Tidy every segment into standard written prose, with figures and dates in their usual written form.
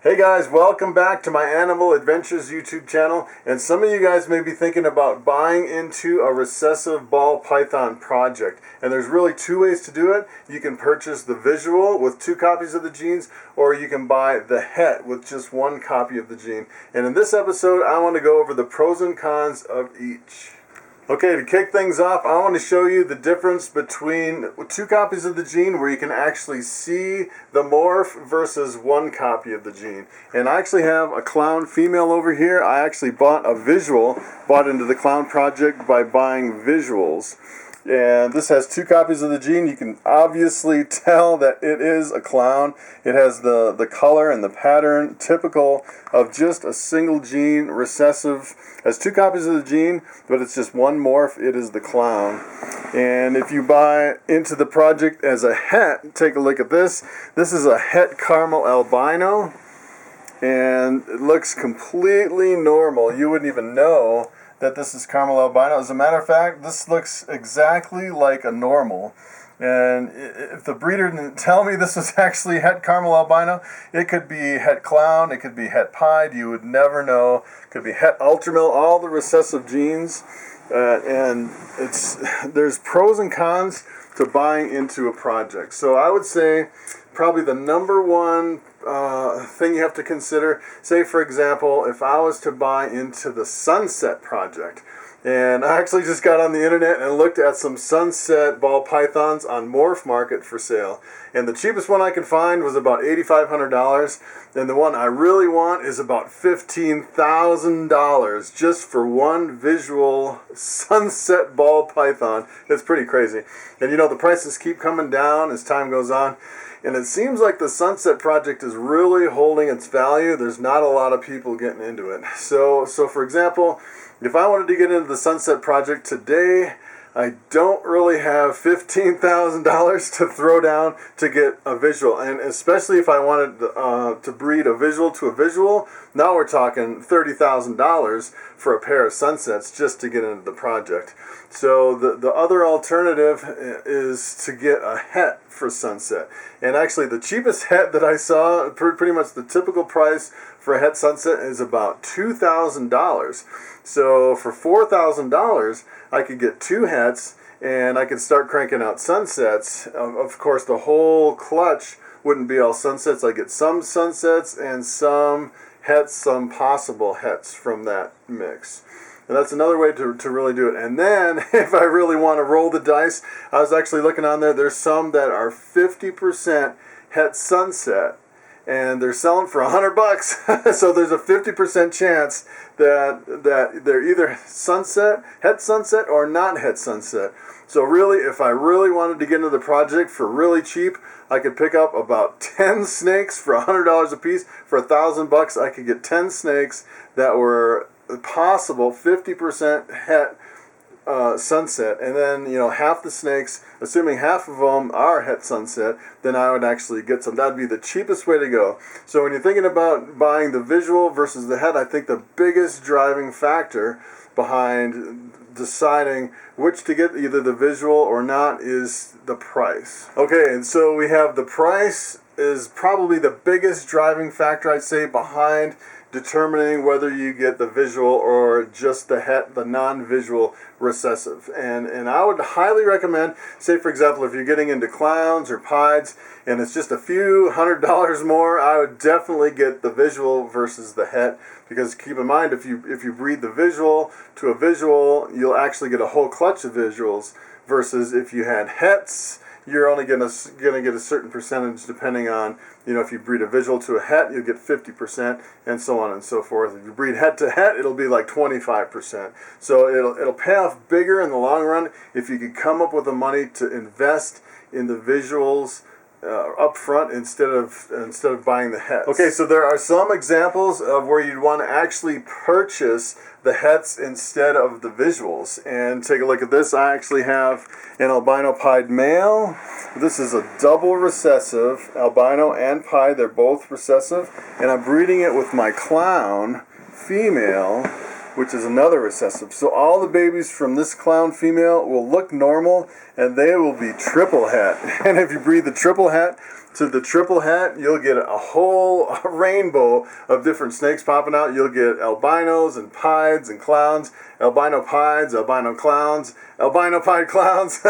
Hey guys, welcome back to my Animal Adventures YouTube channel. And some of you guys may be thinking about buying into a recessive ball python project. And there's really two ways to do it. You can purchase the visual with 2 copies of the genes, or you can buy the het with just 1 copy of the gene. And in this episode, I want to go over the pros and cons of each. Okay, to kick things off, I want to show you the difference between 2 copies of the gene where you can actually see the morph versus 1 copy of the gene. And I actually have a clown female over here. I actually bought a visual, bought into the clown project by buying visuals. And this has 2 copies of the gene. You can obviously tell that it is a clown. It has the color and the pattern typical of just a single gene, recessive. It has 2 copies of the gene, but it's just 1 morph. It is the clown. And if you buy into the project as a het, take a look at this. This is a het caramel albino, and it looks completely normal. You wouldn't even know that this is caramel albino. As a matter of fact, this looks exactly like a normal. And if the breeder didn't tell me this was actually het caramel albino, it could be het clown, it could be het pied, you would never know. It could be het ultramil, all the recessive genes. And there's pros and cons to buying into a project. So I would say probably the number one thing you have to consider, say for example, if I was to buy into the Sunset project, and I actually just got on the internet and looked at some Sunset ball pythons on Morph Market for sale, and the cheapest one I could find was about $8,500, and the one I really want is about $15,000 just for 1 visual Sunset ball python. It's pretty crazy. And you know, the prices keep coming down as time goes on. And it seems like the Sunset project is really holding its value. There's not a lot of people getting into it. So for example, if I wanted to get into the Sunset project today, I don't really have $15,000 to throw down to get a visual. And especially if I wanted to breed a visual to a visual, now we're talking $30,000 for a pair of Sunsets just to get into the project. So the other alternative is to get a het for Sunset. And actually the cheapest het that I saw, pretty much the typical price for a het Sunset is about $2,000. So for $4,000, I could get 2 hets and I could start cranking out Sunsets. Of course, the whole clutch wouldn't be all Sunsets. I get some Sunsets and some hets, some possible hets from that mix. And that's another way to really do it. And then, if I really want to roll the dice, I was actually looking on there, there's some that are 50% het Sunset, and they're selling for $100. So there's a 50% chance that they're either Sunset, het Sunset, or not het Sunset. So really, if I really wanted to get into the project for really cheap, I could pick up about 10 snakes for $100 a piece. For $1,000, I could get 10 snakes that were possible 50% het Sunset, and then half the snakes, assuming half of them are het Sunset, then I would actually get some. That'd be the cheapest way to go. So when you're thinking about buying the visual versus the het, I think the biggest driving factor behind deciding which to get, either the visual or not, is the price. Okay, and so we have the price is probably the biggest driving factor, I'd say, behind determining whether you get the visual or just the het, the non-visual recessive. And I would highly recommend, say for example, if you're getting into clowns or pieds and it's just a few $100 more, I would definitely get the visual versus the het, because keep in mind, if you breed the visual to a visual, you'll actually get a whole clutch of visuals, versus if you had hets, you're only going to get a certain percentage depending on, if you breed a visual to a het, you'll get 50%, and so on and so forth. If you breed het to het, it'll be like 25%. So it'll pay off bigger in the long run if you could come up with the money to invest in the visuals up front instead of buying the hets. Okay, so there are some examples of where you'd want to actually purchase the hets instead of the visuals. And take a look at this. I actually have an albino pied male. This is a double recessive, albino and pied. They're both recessive, and I'm breeding it with my clown female. which is another recessive. So all the babies from this clown female will look normal, and they will be triple het. And if you breed the triple het to the triple het, you'll get a whole rainbow of different snakes popping out. You'll get albinos and pieds and clowns, albino pieds, albino clowns, albino pied clowns.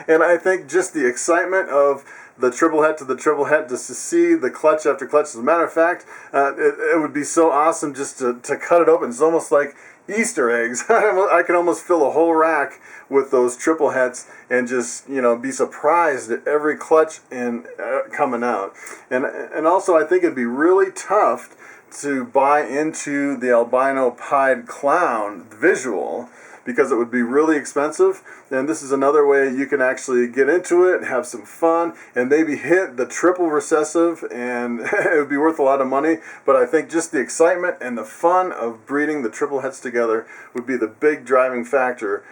And I think just the excitement of the triple het to the triple het, just to see the clutch after clutch. As a matter of fact, it would be so awesome just to cut it open. It's almost like Easter eggs. I can almost fill a whole rack with those triple hets and just, be surprised at every clutch and coming out. And also I think it'd be really tough to buy into the albino pied clown visual, because it would be really expensive. And this is another way you can actually get into it, have some fun, and maybe hit the triple recessive, and it would be worth a lot of money. But I think just the excitement and the fun of breeding the triple hets together would be the big driving factor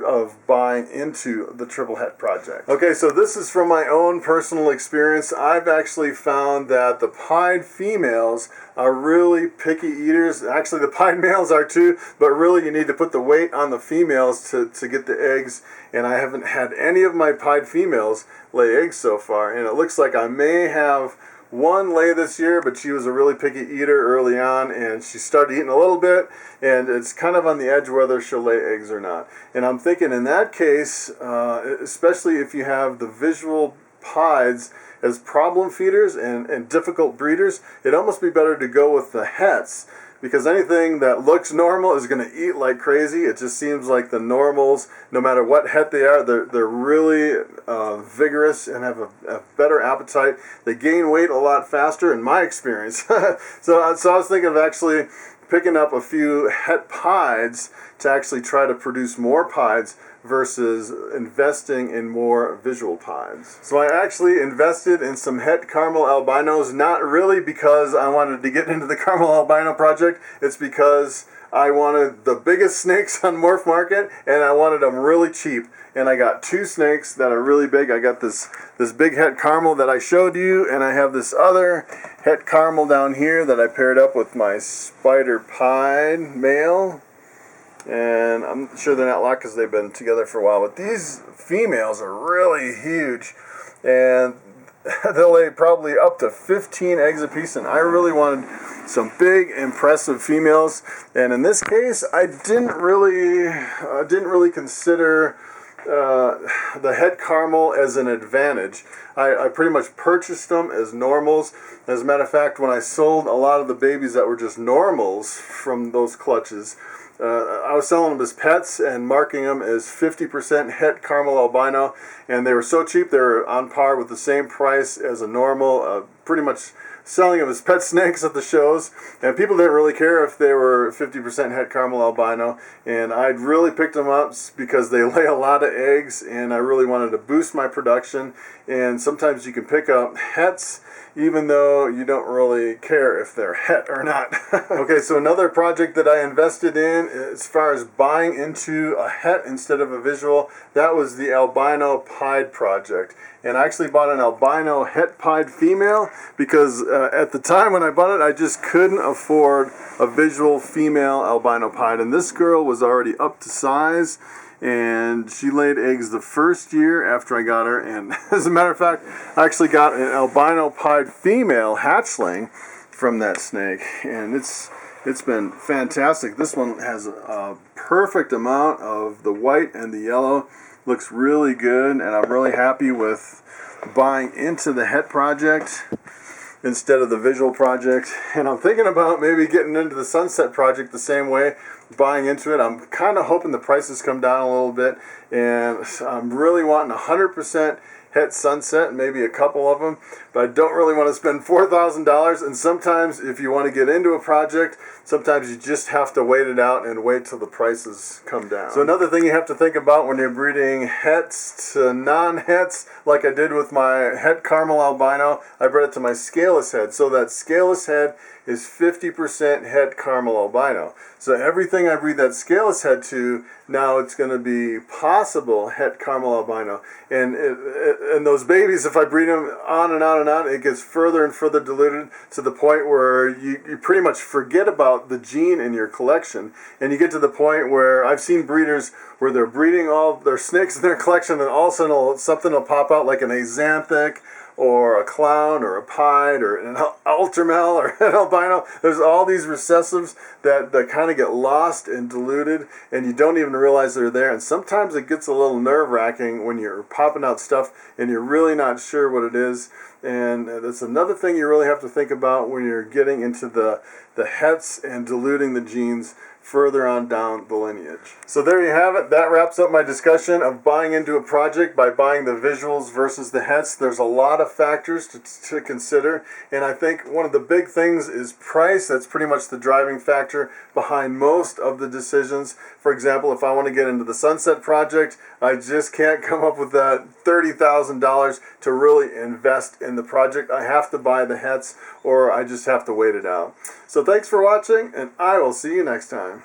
of buying into the triple het project. Okay, so this is from my own personal experience. I've actually found that the pied females are really picky eaters. Actually, the pied males are too, but really you need to put the weight on the females to get the eggs. And I haven't had any of my pied females lay eggs so far. And it looks like I may have one lay this year, but she was a really picky eater early on, and she started eating a little bit, and it's kind of on the edge whether she'll lay eggs or not. And I'm thinking in that case, especially if you have the visual pieds as problem feeders and difficult breeders, it'd almost be better to go with the hets, because anything that looks normal is going to eat like crazy. It just seems like the normals, no matter what het they are, they're really vigorous and have a better appetite. They gain weight a lot faster, in my experience. So I was thinking of actually picking up a few het pieds to actually try to produce more pieds versus investing in more visual pieds. So I actually invested in some het caramel albinos, not really because I wanted to get into the caramel albino project. It's because I wanted the biggest snakes on Morph Market, and I wanted them really cheap. And I got two snakes that are really big. I got this big het caramel that I showed you, and I have this other het caramel down here that I paired up with my spider pied male. And I'm sure they're not locked because they've been together for a while. But these females are really huge, and they'll lay probably up to 15 eggs a piece. And I really wanted some big, impressive females. And in this case, I didn't really consider the het caramel as an advantage. I pretty much purchased them as normals. As a matter of fact, when I sold a lot of the babies that were just normals from those clutches, I was selling them as pets and marking them as 50% het caramel albino, and they were so cheap they were on par with the same price as a normal, pretty much selling them as pet snakes at the shows, and people didn't really care if they were 50% het caramel albino. And I'd really picked them up because they lay a lot of eggs, and I really wanted to boost my production. And sometimes you can pick up hets even though you don't really care if they're het or not. Okay, so another project that I invested in as far as buying into a het instead of a visual, that was the albino pied project. And I actually bought an albino het pied female because at the time when I bought it, I just couldn't afford a visual female albino pied. And this girl was already up to size, and she laid eggs the first year after I got her. And as a matter of fact, I actually got an albino pied female hatchling from that snake, and it's been fantastic. This one has a perfect amount of the white and the yellow. Looks really good, and I'm really happy with buying into the het project instead of the visual project. And I'm thinking about maybe getting into the sunset project the same way, buying into it. I'm kind of hoping the prices come down a little bit, and I'm really wanting 100% het sunset, maybe a couple of them, but I don't really want to spend $4,000. And sometimes if you want to get into a project, sometimes you just have to wait it out and wait till the prices come down. So another thing you have to think about when you're breeding hets to non-hets, like I did with my het caramel albino, I bred it to my scaleless head. So that scaleless head is 50% het caramel albino. So everything I breed that scaleless head to, now it's going to be possible het caramel albino. And and those babies, if I breed them on and on and on, it gets further and further diluted to the point where you pretty much forget about the gene in your collection. And you get to the point where I've seen breeders where they're breeding all their snakes in their collection, and all of a sudden something will pop out like an axanthic or a clown or a pied or an ultramel or an albino. There's all these recessives that kind of get lost and diluted, and you don't even realize they're there. And sometimes it gets a little nerve-wracking when you're popping out stuff and you're really not sure what it is. And that's another thing you really have to think about when you're getting into the hets and diluting the genes further on down the lineage. So there you have it. That wraps up my discussion of buying into a project by buying the visuals versus the hets. There's a lot of factors to consider, and I think one of the big things is price. That's pretty much the driving factor behind most of the decisions. For example, if I want to get into the Sunset project, I just can't come up with that $30,000 to really invest in the project. I have to buy the hets, or I just have to wait it out. So thanks for watching, and I will see you next time.